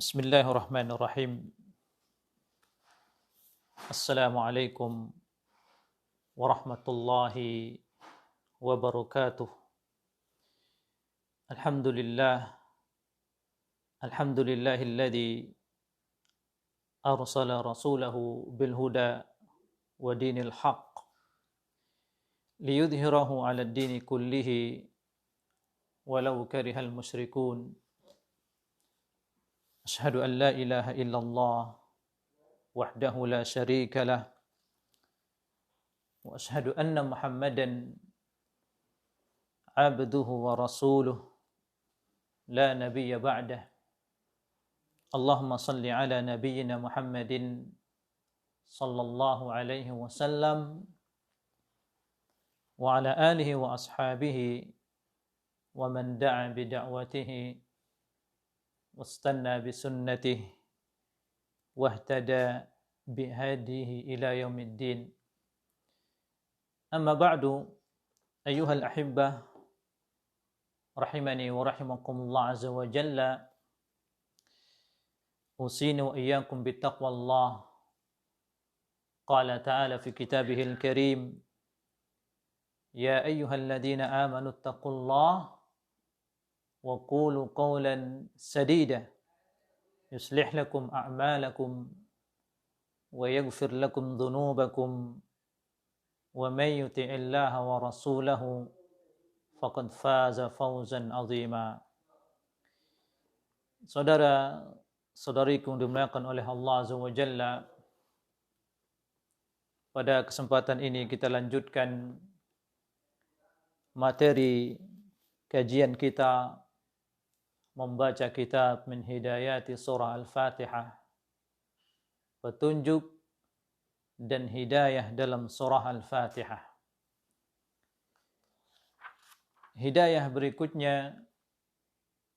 Bismillahirrahmanirrahim. Assalamualaikum warahmatullahi wabarakatuh. Alhamdulillah. Alhamdulillahilladzi arsala rasulahu bil huda wa dinil haqq liyudhhirahu 'ala ad-dini kullihi walau karihal musyrikun. Asyhadu an la ilaha illallah wahdahu la syarika lah wa asyhadu anna Muhammadan abduhu wa rasuluh la nabiyya ba'dah. Allahumma salli ala nabiyyina Muhammadin sallallahu alaihi wasallam wa ala alihi wa ashabihi wa man da'a bi da'watihi wastanna bi sunnatihi wahtada bihadihi ila yaumiddin. Amma ba'du, ayyuhal ahibbah rahimani wa rahimakumullah azza wa jalla, usini wa iyyakum bittaqwallah. Qala ta'ala fi kitabihil karim, ya ayyuhalladzina amanu ittaqullaha wa qulu qawlan sadida yuslih lakum a'malakum wa yaghfir lakum dhunubakum wa may yuti'illaha wa rasulahu faqad faza fawzan 'azima. Saudara-saudariku yang dimuliakan oleh Allah Azza wa Jalla, pada kesempatan ini kita lanjutkan materi kajian kita membaca kitab Min Hidayati Surah Al-Fatihah, petunjuk dan hidayah dalam surah Al-Fatihah. Hidayah berikutnya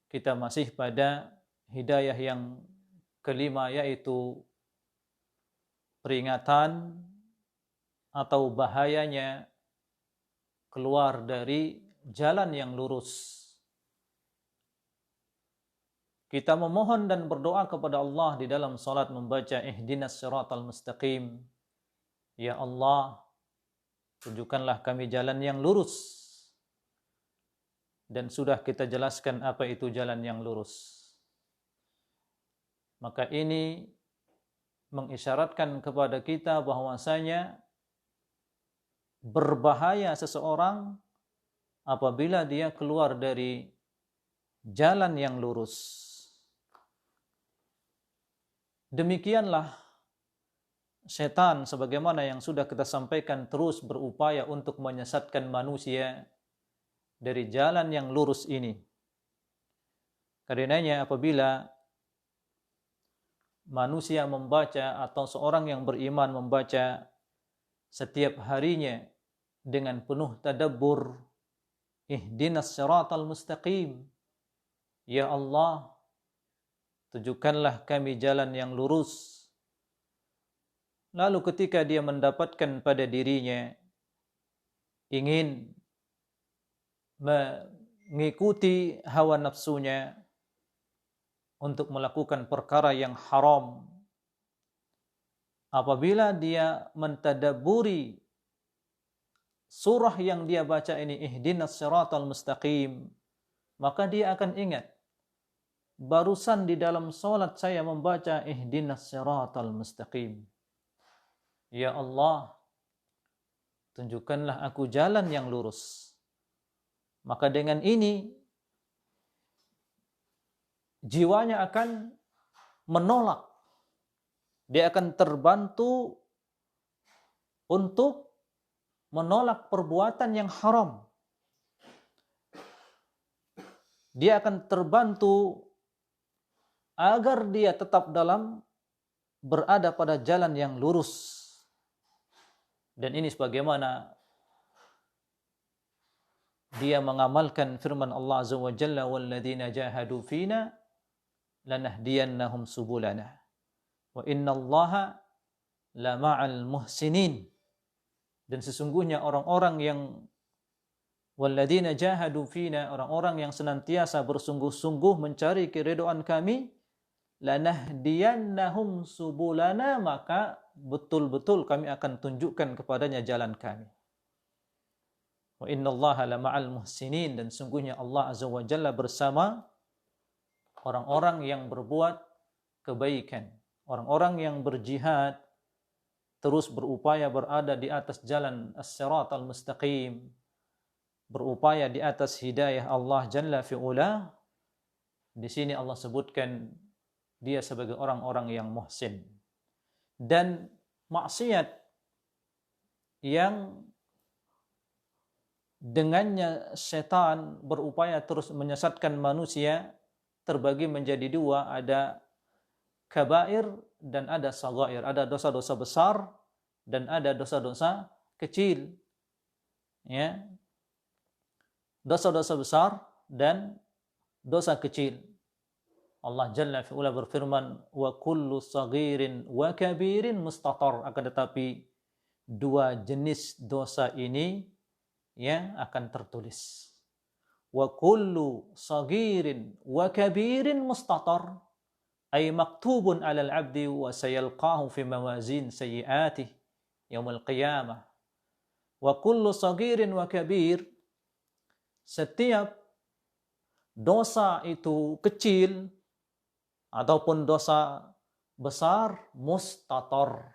kita masih pada hidayah yang kelima, yaitu peringatan atau bahayanya keluar dari jalan yang lurus. Kita memohon dan berdoa kepada Allah di dalam salat membaca ihdinas siratal mustaqim. Ya Allah, tunjukkanlah kami jalan yang lurus. Dan sudah kita jelaskan apa itu jalan yang lurus. Maka ini mengisyaratkan kepada kita bahwasanya berbahaya seseorang apabila dia keluar dari jalan yang lurus. Demikianlah setan, sebagaimana yang sudah kita sampaikan, terus berupaya untuk menyesatkan manusia dari jalan yang lurus ini. Karenanya apabila manusia membaca atau seorang yang beriman membaca setiap harinya dengan penuh tadabbur, ihdinas siratal mustaqim, ya Allah, tunjukkanlah kami jalan yang lurus. Lalu ketika dia mendapatkan pada dirinya ingin mengikuti hawa nafsunya untuk melakukan perkara yang haram, apabila dia mentadabburi surah yang dia baca ini, ihdinas siratal mustaqim, maka dia akan ingat, barusan di dalam salat saya membaca ihdinas siratal mustaqim. Ya Allah, tunjukkanlah aku jalan yang lurus. Maka dengan ini jiwanya akan menolak. Dia akan terbantu untuk menolak perbuatan yang haram. Dia akan terbantu agar dia tetap berada pada jalan yang lurus. Dan ini sebagaimana dia mengamalkan firman Allah Azza wa Jalla, walladzina jahadu fina lanahdiyannahum subulana wa innallaha lama'al muhsinin. Dan sesungguhnya orang-orang yang walladzina jahadu fina, orang-orang yang senantiasa bersungguh-sungguh mencari keridhaan kami, lanahdiyannahum subulana, maka betul-betul kami akan tunjukkan kepadanya jalan kami. Wa innallaha lama'al muhsinin, dan sungguhnya Allah Azza wa Jalla bersama orang-orang yang berbuat kebaikan, orang-orang yang berjihad, terus berupaya berada di atas jalan as-siratal mustaqim, berupaya di atas hidayah Allah Jalla fi'ula. Di sini Allah sebutkan dia sebagai orang-orang yang muhsin. Dan maksiat yang dengannya setan berupaya terus menyesatkan manusia terbagi menjadi dua, ada kabair dan ada saghair, ada dosa-dosa besar dan ada dosa-dosa kecil. Ya. Dosa-dosa besar dan dosa kecil. Allah Jalla fi'ula berfirman, wa kullu saghirin wa kabirin mustatar, akan tetapi dua jenis dosa ini ya akan tertulis. Wa kullu saghirin wa kabirin mustatar, ay maktubun 'alal 'abdi wa sayalqahu fi mawazin sayyi'atih yaumil qiyamah. Wa kullu saghirin wa kabir, setiap dosa itu kecil ataupun dosa besar, mustatar,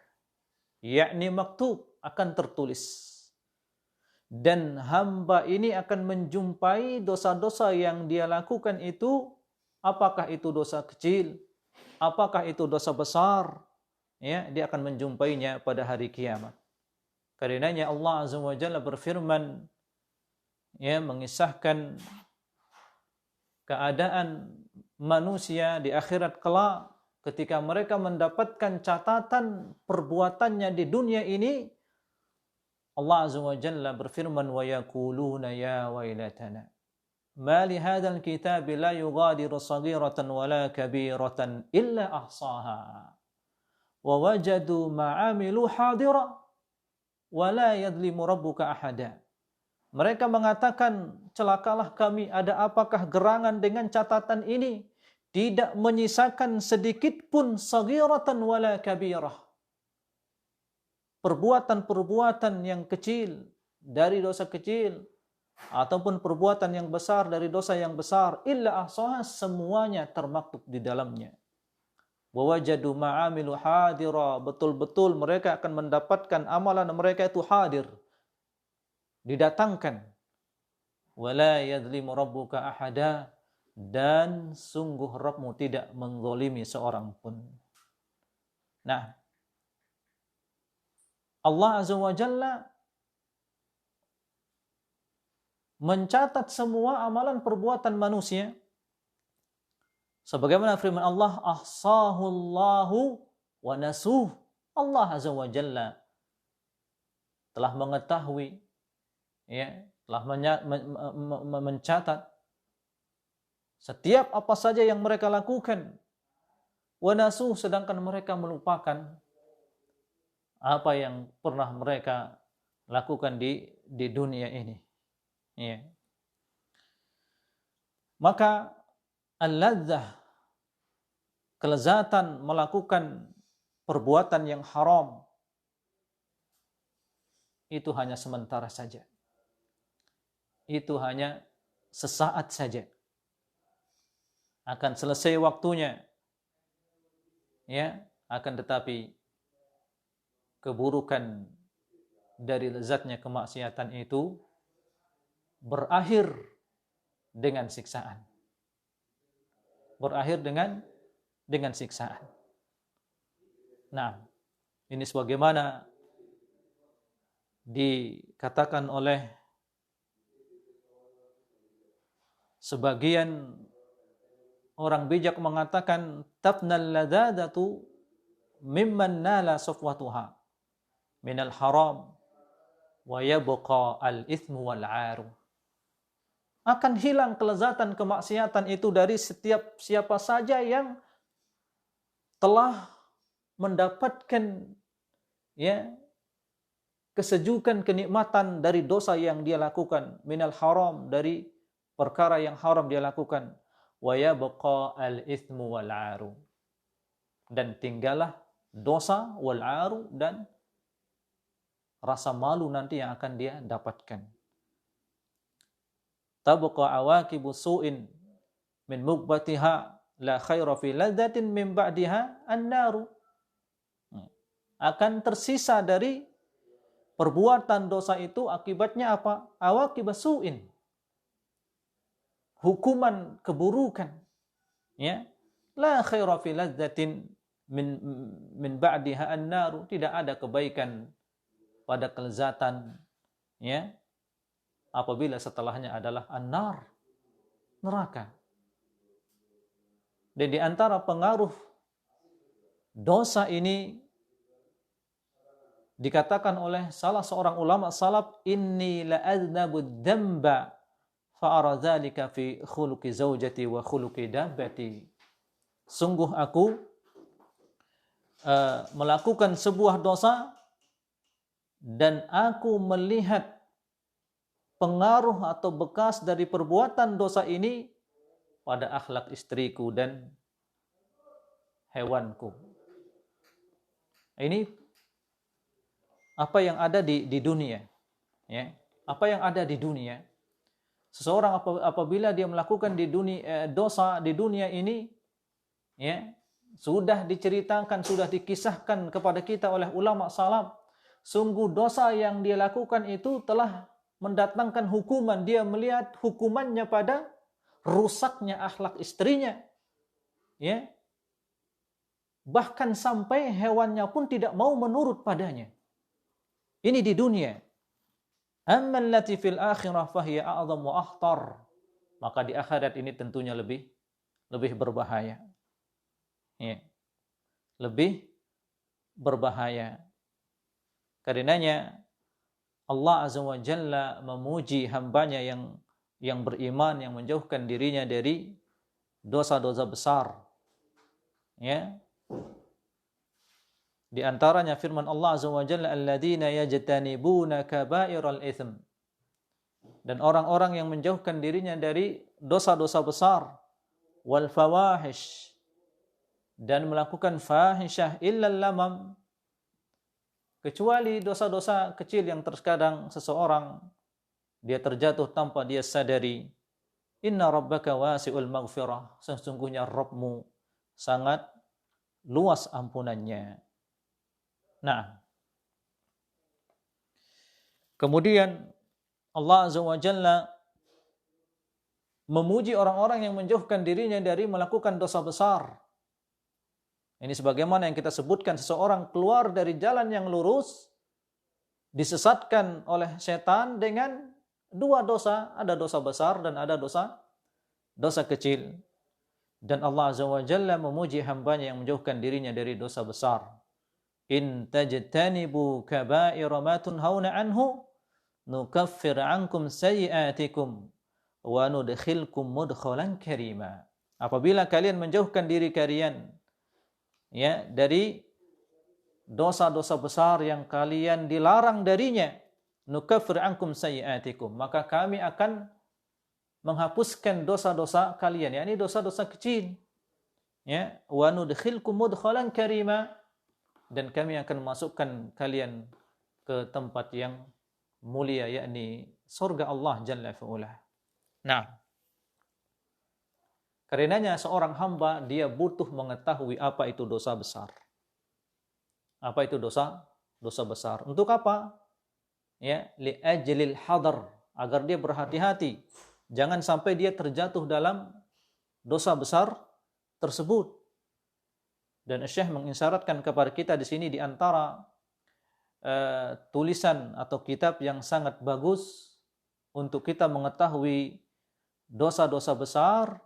yakni maktub, akan tertulis. Dan hamba ini akan menjumpai dosa-dosa yang dia lakukan itu, apakah itu dosa kecil, apakah itu dosa besar, ya, dia akan menjumpainya pada hari kiamat. Karenanya Allah Azza wa Jalla berfirman, ya, mengisahkan keadaan manusia di akhirat kelak ketika mereka mendapatkan catatan perbuatannya di dunia ini. Allah Azza wa Jalla berfirman, wa yaquluna ya wailatana ma li hadzal kitabi la yughadiru saghiratan wala kabiratan illa ahsaha wa wajadu ma 'amilu hadira wa la yadhlimu rabbuka ahada. Mereka mengatakan, celakalah kami, ada apakah gerangan dengan catatan ini? Tidak menyisakan sedikit pun saghiratan wala kabirah, perbuatan-perbuatan yang kecil dari dosa kecil ataupun perbuatan yang besar dari dosa yang besar, illa ahsaha, semuanya termaktub di dalamnya. Wa wajadu ma'amilu hadira, betul-betul mereka akan mendapatkan amalan mereka itu hadir, didatangkan. Wala yadhlimu rabbuka ahada, dan sungguh Rabbmu tidak menggolimi seorang pun. Nah, Allah Azza wa Jalla mencatat semua amalan perbuatan manusia. Sebagaimana firman Allah, ahsahullahu wa nasuh. Allah Azza wa Jalla telah mengetahui, ya, telah mencatat setiap apa saja yang mereka lakukan. Wa nasuh, sedangkan mereka melupakan apa yang pernah mereka lakukan di dunia ini. Ya. Maka al-ladzah, kelezatan melakukan perbuatan yang haram, itu hanya sementara saja. Itu hanya sesaat saja. Akan selesai waktunya. Ya, akan tetapi keburukan dari lezatnya kemaksiatan itu berakhir dengan siksaan. Berakhir dengan siksaan. Nah, ini sebagaimana dikatakan oleh sebagian orang bijak, mengatakan tabnal ladadatu mimman nala safwatuha minal haram wa yabqa al-ithmu wal 'aru. Akan hilang kelezatan kemaksiatan itu dari setiap siapa saja yang telah mendapatkan, ya, kesejukan, kenikmatan dari dosa yang dia lakukan, minal haram, dari perkara yang haram dia lakukan, wa yabqa al-ithmu wal 'aru. dan tinggallah dosa wal aru dan rasa malu nanti yang akan dia dapatkan. Tabqa awaqibu su'in min muqbatiha la khaira fi ladzatin min ba'diha an-naru. Akan tersisa dari perbuatan dosa itu akibatnya apa? Awaqib su'in. Hukuman keburukan. Ya. La khaira fi ladzatin min ba'diha an-naru. Tidak ada kebaikan pada kelezatan, ya, apabila setelahnya adalah an-nar, neraka. Dan di antara pengaruh dosa ini dikatakan oleh salah seorang ulama salaf, inni la adnabu dzamba fa ara dzalika fi khuluqi zaujati wa khuluqi dabbati. Sungguh aku melakukan sebuah dosa dan aku melihat pengaruh atau bekas dari perbuatan dosa ini pada akhlak istriku dan hewanku. Ini apa yang ada di dunia, ya. Apa yang ada di dunia. Seseorang apabila dia melakukan di dunia dosa di dunia ini, ya, sudah diceritakan, sudah dikisahkan kepada kita oleh ulama salaf. Sungguh dosa yang dia lakukan itu telah mendatangkan hukuman. Dia melihat hukumannya pada rusaknya akhlak istrinya. Ya. Bahkan sampai hewannya pun tidak mau menurut padanya. Ini di dunia. Amma allati fil akhirah fahiya a'dham wa akhtar. Maka di akhirat ini tentunya lebih berbahaya. Ya. Lebih berbahaya. Karenanya Allah Azza wa Jalla memuji hambanya yang beriman, yang menjauhkan dirinya dari dosa-dosa besar. Ya. Di antaranya firman Allah Azza wa Jalla, alladzina yajtanibuna kaba'iral itsm. Dan orang-orang yang menjauhkan dirinya dari dosa-dosa besar, wal fawahish, dan melakukan fahisyah illal lamam, kecuali dosa-dosa kecil yang terkadang seseorang dia terjatuh tanpa dia sadari. Inna rabbaka wasi'ul maghfirah. Sesungguhnya Rabbmu sangat luas ampunannya. Nah, kemudian Allah Azza wa Jalla memuji orang-orang yang menjauhkan dirinya dari melakukan dosa besar. Ini sebagaimana yang kita sebutkan, seseorang keluar dari jalan yang lurus, disesatkan oleh setan dengan dua dosa, ada dosa besar dan ada dosa kecil. Dan Allah Azza wa Jalla memuji hambanya yang menjauhkan dirinya dari dosa besar. In tajtanibu kaba'ira ma tunhauna anhu nukaffir ankum sayyi'atikum wa nudkhilkum mudkhalan karima. Apabila kalian menjauhkan diri kalian, ya, dari dosa-dosa besar yang kalian dilarang darinya, nukaffir ankum sayyi'atikum, maka kami akan menghapuskan dosa-dosa kalian, yakni dosa-dosa kecil, ya, wa nudkhilkum mudkhalan karima, dan kami akan memasukkan kalian ke tempat yang mulia, yakni surga Allah Jalla fi'ula. Nah, karenanya seorang hamba dia butuh mengetahui apa itu dosa besar. Apa itu dosa besar? Untuk apa? Ya, li ajlil hadar, agar dia berhati-hati, jangan sampai dia terjatuh dalam dosa besar tersebut. Dan Syekh mengisyaratkan kepada kita di sini di antara tulisan atau kitab yang sangat bagus untuk kita mengetahui dosa-dosa besar,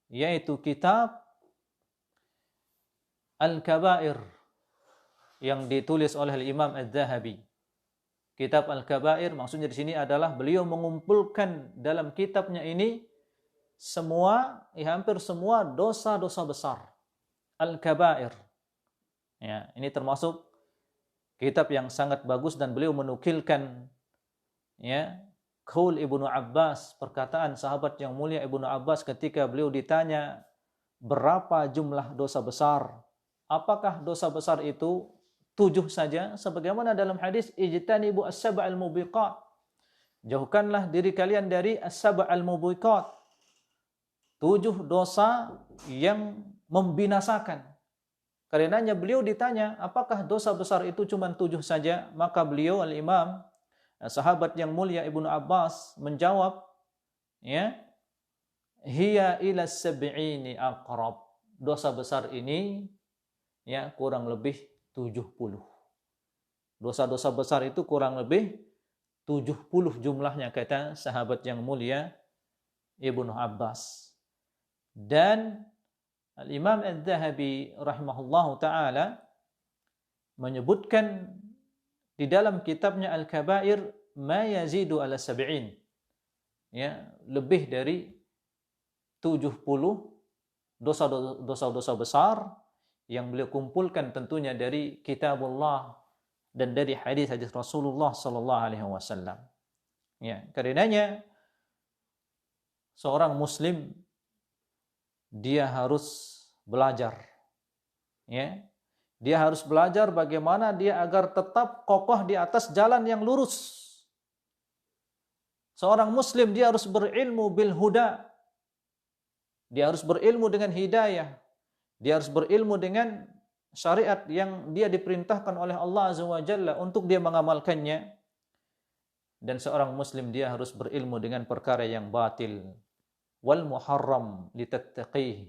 yaitu kitab Al-Kabair yang ditulis oleh Imam Az-Zahabi. Kitab Al-Kabair maksudnya di sini adalah beliau mengumpulkan dalam kitabnya ini semua, hampir semua dosa-dosa besar. Al-Kabair. Ya, ini termasuk kitab yang sangat bagus dan beliau menukilkan, ya, qaul Ibnu Abbas, perkataan sahabat yang mulia Ibnu Abbas ketika beliau ditanya berapa jumlah dosa besar, apakah dosa besar itu 7 saja? Sebagaimana dalam hadis, ijtanibu as-sab'al mubiqat. Jauhkanlah diri kalian dari as-sab'al mubiqat. 7 dosa yang membinasakan. Karenanya beliau ditanya, apakah dosa besar itu cuma 7 saja? Maka beliau al-Imam, sahabat yang mulia Ibnu Abbas menjawab, ya, hiya ila sab'ini aqrab. Dosa besar ini ya kurang lebih 70. Dosa-dosa besar itu kurang lebih 70 jumlahnya, kata sahabat yang mulia Ibnu Abbas. Dan Al-Imam Adz-Dzahabi rahimahullahu taala menyebutkan di dalam kitabnya Al-Kabair ma yazidu ala sab'in. Ya, lebih dari 70 dosa-dosa besar yang beliau kumpulkan tentunya dari kitabullah dan dari hadis-hadis Rasulullah sallallahu alaihi wasallam. Ya, karenanya seorang muslim dia harus belajar. Ya. Dia harus belajar bagaimana dia agar tetap kokoh di atas jalan yang lurus. Seorang muslim dia harus berilmu bil huda. Dia harus berilmu dengan hidayah. Dia harus berilmu dengan syariat yang dia diperintahkan oleh Allah Azza wa Jalla untuk dia mengamalkannya. Dan seorang muslim dia harus berilmu dengan perkara yang batil. Wal muharram litattaqih.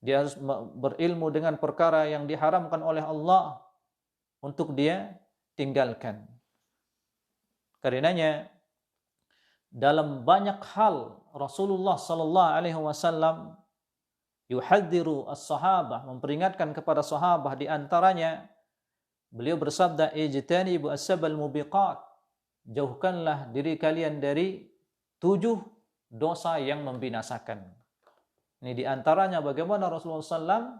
Dia harus berilmu dengan perkara yang diharamkan oleh Allah untuk dia tinggalkan. Karenanya dalam banyak hal Rasulullah sallallahu alaihi wasallam yuhadziru as-sahabah, memperingatkan kepada sahabat, di antaranya beliau bersabda, ijtanibu as-sab'al mubiqat. Jauhkanlah diri kalian dari 7 dosa yang membinasakan. Ini di antaranya bagaimana Rasulullah SAW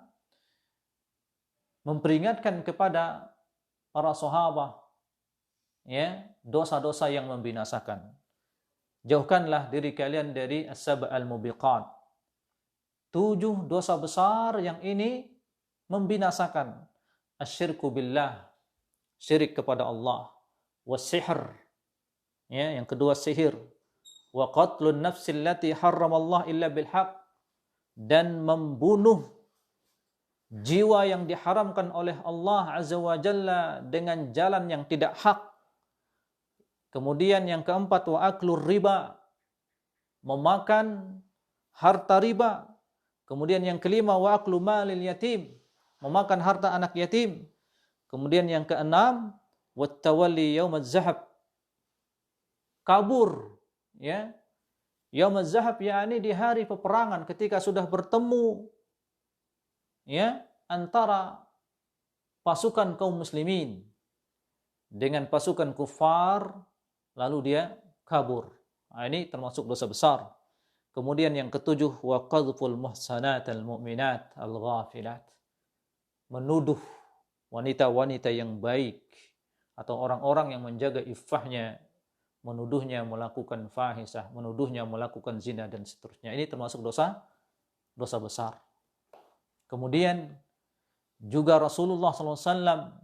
memperingatkan kepada para sahabat, ya, dosa-dosa yang membinasakan. Jauhkanlah diri kalian dari as-sab'al mubiqat. 7 dosa besar yang ini membinasakan. Asyirku billah, syirik kepada Allah. Was-sihr, ya, yang kedua sihir. Wa qatlun nafsil lati harramallah illa bilhaq, dan membunuh jiwa yang diharamkan oleh Allah Azza wa Jalla dengan jalan yang tidak hak. Kemudian yang keempat, wa aklur riba, memakan harta riba. Kemudian yang kelima, wa aklu malil yatim, memakan harta anak yatim. Kemudian yang keenam, wa tawalli yaumaz zahab, kabur, ya. Yaumaz zahab yakni di hari peperangan ketika sudah bertemu, ya, antara pasukan kaum muslimin dengan pasukan kufar, lalu dia kabur. Nah, ini termasuk dosa besar. Kemudian yang ketujuh, wa qadhful muhsanatal mu'minat al-ghafilat, menuduh wanita-wanita yang baik atau orang-orang yang menjaga iffahnya, menuduhnya melakukan fahisah, menuduhnya melakukan zina dan seterusnya. Ini termasuk dosa besar. Kemudian juga Rasulullah SAW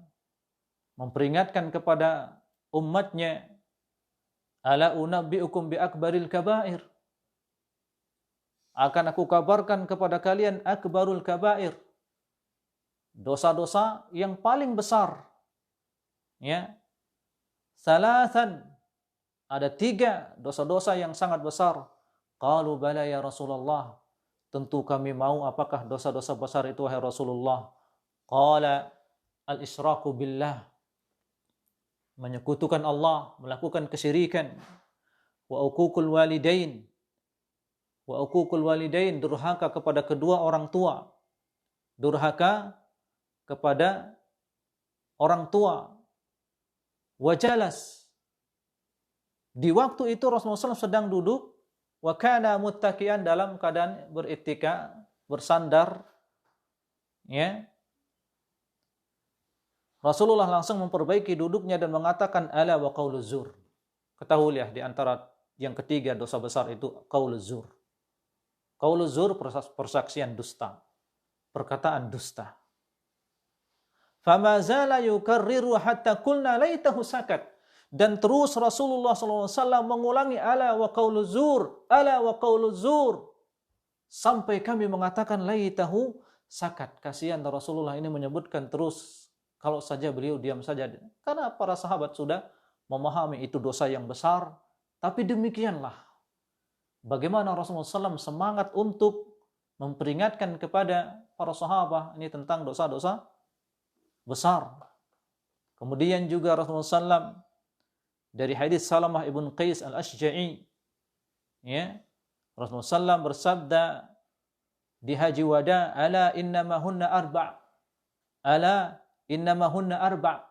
memperingatkan kepada umatnya, ala unabbi'ukum bi akbaril kabair, akan aku kabarkan kepada kalian akbarul kabair, dosa-dosa yang paling besar. Ya. Salasan, ada 3 dosa-dosa yang sangat besar. Qalu bala ya Rasulullah, tentu kami mau. Apakah dosa-dosa besar itu wahai Rasulullah? Qala al-israku billah, menyekutukan Allah, melakukan kesyirikan. Wa uququl walidain, durhaka kepada kedua orang tua. Durhaka kepada orang tua. Wa jalas, di waktu itu Rasulullah SAW sedang duduk, wa kana muttaqian, dalam keadaan berittika, bersandar, ya. Rasulullah langsung memperbaiki duduknya dan mengatakan, ala wa qauluz zur. Ketahuilah di antara yang ketiga dosa besar itu qauluz zur. Qauluz zur, persaksian dusta, perkataan dusta. Fama zala yukarriru hatta qulna laitahu sakat. Dan terus Rasulullah SAW mengulangi ala wa qaulu zur, ala wa qaulu zur. Sampai kami mengatakan laitahu sakat. Kasihan Rasulullah ini menyebutkan terus, kalau saja beliau diam saja. Karena para sahabat sudah memahami itu dosa yang besar. Tapi demikianlah bagaimana Rasulullah SAW semangat untuk memperingatkan kepada para sahabat ini tentang dosa-dosa besar. Kemudian juga Rasulullah SAW dari hadis Salamah ibn Qais al-Ashja'i, ya, Rasulullah SAW bersabda di haji wada, ala innamahunna arba', ala innamahunna arba'.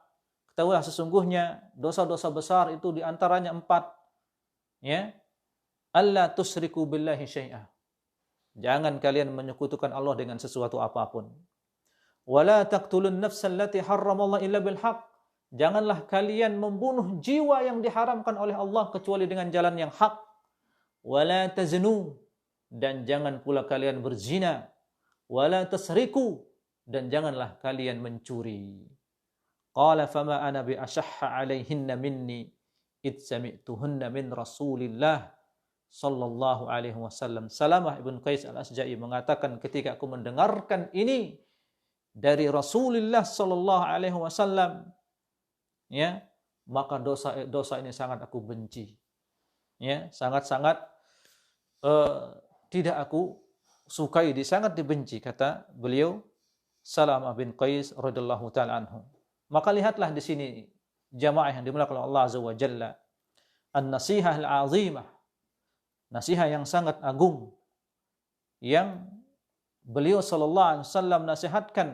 Ketahuilah sesungguhnya dosa-dosa besar itu diantaranya 4, ya. Alla tusyriku billahi syai'ah. Jangan kalian menyekutukan Allah dengan sesuatu apapun. Wala taqtulun nafsal lati harramallahu illa bil haqq. Janganlah kalian membunuh jiwa yang diharamkan oleh Allah kecuali dengan jalan yang hak. Wala taznu, dan jangan pula kalian berzina. Wala tasriku, dan janganlah kalian mencuri. Qala fama ana bi ashahha alaihinna minni id sami'tuhunna min Rasulillah sallallahu alaihi wasallam. Salamah ibn Qais al-Ashja'i mengatakan, ketika aku mendengarkan ini dari Rasulullah sallallahu alaihi wasallam, ya, maka dosa ini sangat aku benci, ya, sangat-sangat tidak aku sukai, sangat dibenci, kata beliau Salamah bin Qais radhiyallahu taala anhu. Maka lihatlah di sini jamaah yang dimuliakan oleh Allah azza wa jalla, an-nasihah al-azimah, nasihat yang sangat agung yang beliau sallallahu alaihi wasallam nasihatkan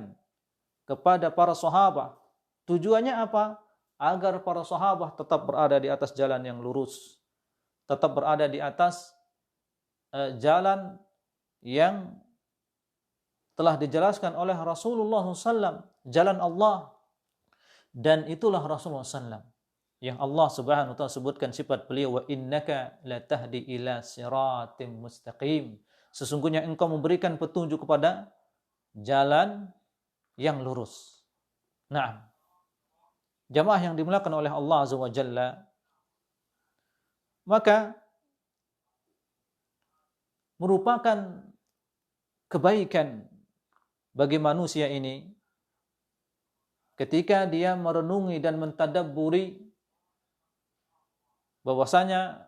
kepada para sahabat. Tujuannya apa? Agar para sahabat tetap berada di atas jalan yang lurus, tetap berada di atas jalan yang telah dijelaskan oleh Rasulullah SAW, jalan Allah. Dan itulah Rasulullah SAW yang Allah Subhanahu wa taala sebutkan sifat beliau, wa innaka latahdi ila siratim mustaqim. Sesungguhnya engkau memberikan petunjuk kepada jalan yang lurus. Nah, jamaah yang dimuliakan oleh Allah Azza wa Jalla, maka merupakan kebaikan bagi manusia ini ketika dia merenungi dan mentadabburi bahwasanya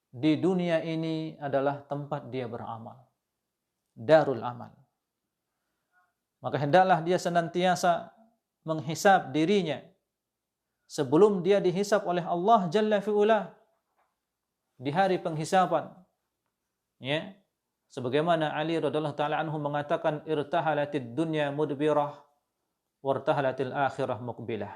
di dunia ini adalah tempat dia beramal, darul amal. Maka hendaklah dia senantiasa menghisab dirinya sebelum dia dihisab oleh Allah Jalla fi'ula di hari penghisaban. Ya, sebagaimana Ali radhiyallahu taala anhu mengatakan, irtahalatid dunya mudbirah wartahalatil akhirah muqbilah.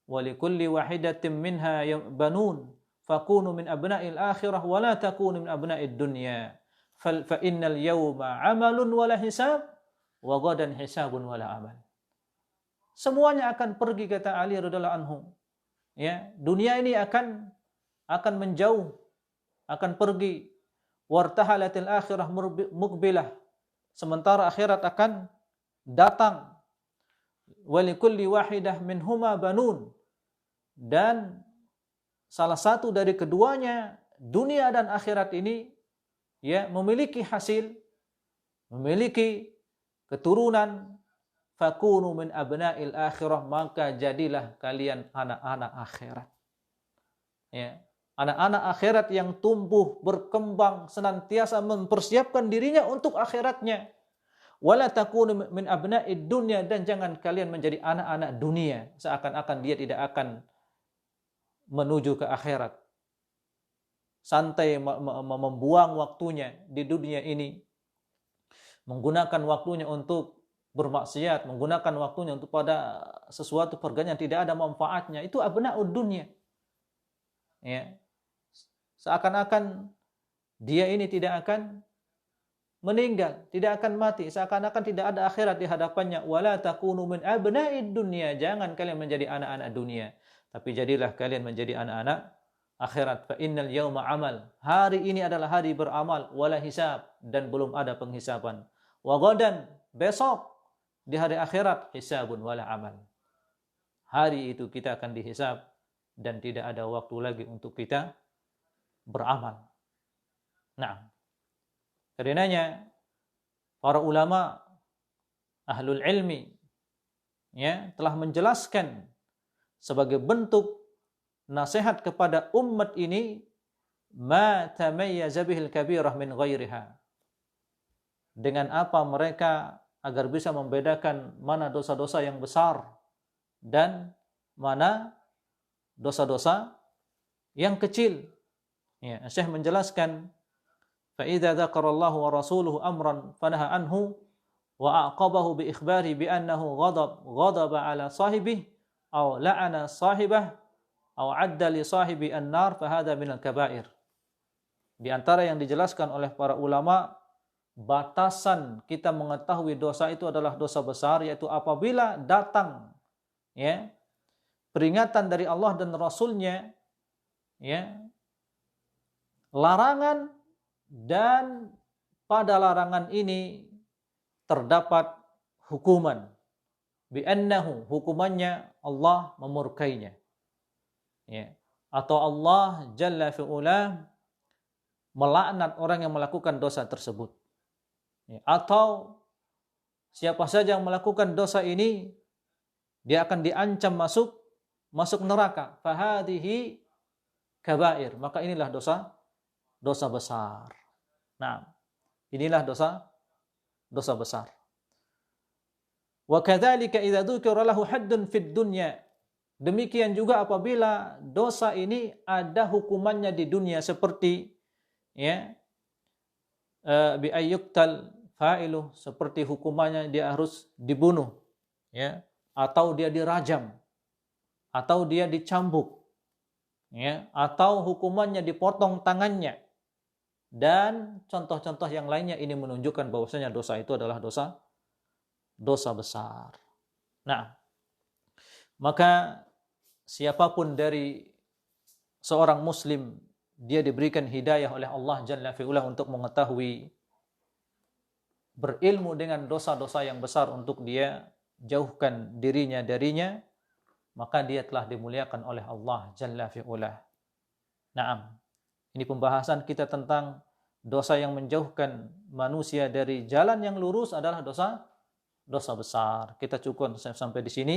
Wa likulli wahidatin minha banun fakunu min abna'il akhirah wa la takunu min abna'id dunya. Fa innal yawma 'amalun wa la hisab wa ghadan hisabun wa la amal. Semuanya akan pergi, kata Ali radhiyallahu anhu. Ya, dunia ini akan menjauh, akan pergi. Wartahalatil akhirah muqbilah, sementara akhirat akan datang. Walikulli wahidah minhuma banun, dan salah satu dari keduanya, dunia dan akhirat ini, ya, memiliki hasil, memiliki keturunan. Fakunu min abna'il akhirah, maka jadilah kalian anak-anak akhirat. Ya, anak-anak akhirat yang tumbuh, berkembang, senantiasa mempersiapkan dirinya untuk akhiratnya. Wala takunu min abna'id dunya, dan jangan kalian menjadi anak-anak dunia, seakan-akan dia tidak akan menuju ke akhirat. Santai membuang waktunya di dunia ini, menggunakan waktunya untuk bermaksiat, menggunakan waktunya untuk pada sesuatu perkara yang tidak ada manfaatnya. Itu abna'ud dunya. Ya. Seakan-akan dia ini tidak akan meninggal, tidak akan mati, seakan-akan tidak ada akhirat di hadapannya. Wala takunu min abna'id dunya, jangan kalian menjadi anak-anak dunia, tapi jadilah kalian menjadi anak-anak akhirat. Fa innal yauma amal, hari ini adalah hari beramal, wala hisab, dan belum ada penghisaban. Wa ghadan, besok, di hari akhirat hisabun wala amal. Hari itu kita akan dihisab dan tidak ada waktu lagi untuk kita beramal. Nah, karenanya para ulama ahlul ilmi ya telah menjelaskan sebagai bentuk nasihat kepada umat ini ma tamayyaza bihil kabirah min ghairiha. Dengan apa mereka agar bisa membedakan mana dosa-dosa yang besar dan mana dosa-dosa yang kecil. Ya, Syekh menjelaskan fa idza dzakarallahu wa rasuluhu amran fanaha anhu wa aqabahu bi ikhbari bi annahu ghadaba ala sahibihi aw la'ana sahibah aw adda li sahibi an-nar fa hadha min al-kaba'ir. Di antara yang dijelaskan oleh para ulama, batasan kita mengetahui dosa itu adalah dosa besar, yaitu apabila datang ya peringatan dari Allah dan Rasul-Nya, ya, larangan, dan pada larangan ini terdapat hukuman, bi'annahu, hukumannya Allah memurkainya, ya, atau Allah Jalla fi'ula melaknat orang yang melakukan dosa tersebut, ya, atau siapa saja yang melakukan dosa ini dia akan diancam masuk neraka. Fahadihi kabair, maka inilah dosa besar. Nah, inilah dosa besar. Wa kadzalika idza dzukira lahu haddun fid dunya, demikian juga apabila dosa ini ada hukumannya di dunia, seperti ya bi ayyuktal fa'iluh, seperti hukumannya dia harus dibunuh, ya, atau dia dirajam, atau dia dicambuk, ya, atau hukumannya dipotong tangannya, dan contoh-contoh yang lainnya. Ini menunjukkan bahwasanya dosa itu adalah dosa besar. Nah, maka siapapun dari seorang muslim, dia diberikan hidayah oleh Allah Jalla fi'ula untuk mengetahui, berilmu dengan dosa-dosa yang besar untuk dia jauhkan dirinya darinya, maka dia telah dimuliakan oleh Allah Jalla fi'ula. Naam, ini pembahasan kita tentang dosa yang menjauhkan manusia dari jalan yang lurus adalah dosa besar. Kita cukup sampai di sini.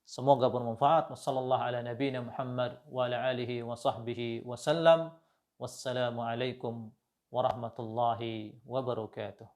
Semoga bermanfaat. Wassallallahu ala nabiyina Muhammad wa ala alihi wa sahbihi wasallam. Wassalamu alaikum warahmatullahi wabarakatuh.